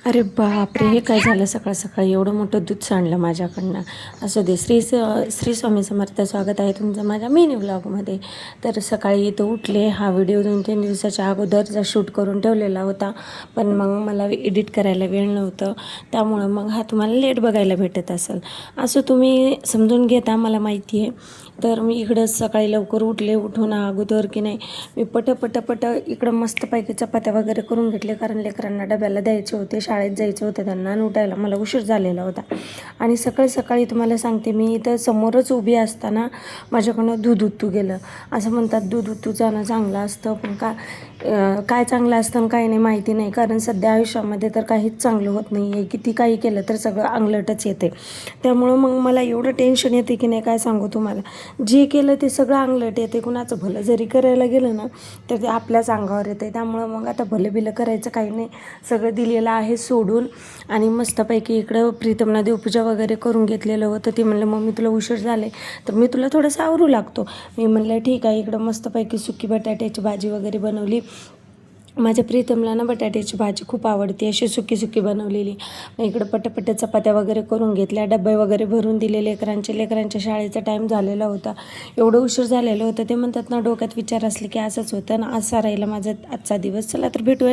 अरे बापरे! हे काय झालं सकाळ-सकाळी एवढं मोठं दूध सांडलं माझ्याकडनं. असू दे. श्री स्वामी समर्थ. स्वागत आहे तुमचं माझ्या मिनी व्लॉगमध्ये. तर सकाळी इथं उठले. हा व्हिडिओ 2-3 दिवसाच्या अगोदरचा शूट करून ठेवलेला होता. पण मग मला एडिट करायला वेळ नव्हतं. त्यामुळं मग हा तुम्हाला लेट बघायला भेटत असेल. असं तुम्ही समजून घेता, मला माहिती आहे. तर मी इकडं सकाळी लवकर उठले. उठून अगोदर की नाही मी पट इकडं मस्तपैकी चपात्या वगैरे करून घेतले, कारण लेकरांना डब्याला द्यायचे होते, शाळेत जायचं होतं त्यांना, आणि उठायला मला उशीर झालेला होता. आणि सकाळी तुम्हाला सांगते, मी इथं समोरच उभी असताना माझ्याकडनं दूध उतू गेलं. असं म्हणतात दूध उतू जाणं चांगलं असतं, पण काय चांगलं असतं आणि काय नाही माहिती नाही, कारण सध्या आयुष्यामध्ये तर काहीच चांगलं होत नाही आहे. किती काही केलं तर सगळं अंगलटच येते. त्यामुळं मग मला एवढं टेन्शन येते की नाही काय सांगू तुम्हाला. जे केलं ते सगळं अंगलट येते. कुणाचं भलं जरी करायला गेलं ना तर ते आपल्याच अंगावर येते. त्यामुळं मग आता भलं करायचं काही नाही, सगळं दिलेलं आहे सोडून. आणि मस्तपैकी इकडं प्रीतमला देवपूजा वगैरे करून घेतलेलं होतं. ते म्हणलं मम्मी तुला उशीर झाले तर मी तुला थोडंसं आवरू लागतो. मी म्हणलं ठीक आहे. इकडं मस्तपैकी सुकी बटाट्याची भाजी वगैरे बनवली. माझ्या प्रीतमला ना बटाट्याची भाजी खूप आवडते, अशी सुकी बनवलेली. मग इकडं पटापट चपात्या वगैरे करून घेतल्या, डबे वगैरे भरून दिले लेकरांच्या शाळेचा टाईम झालेला होता. एवढं उशीर झालेलं होतं. ते म्हणतात ना, डोक्यात विचार असले की असंच होतं ना. आज सारायला माझा आजचा दिवस. चला तर भेटूया.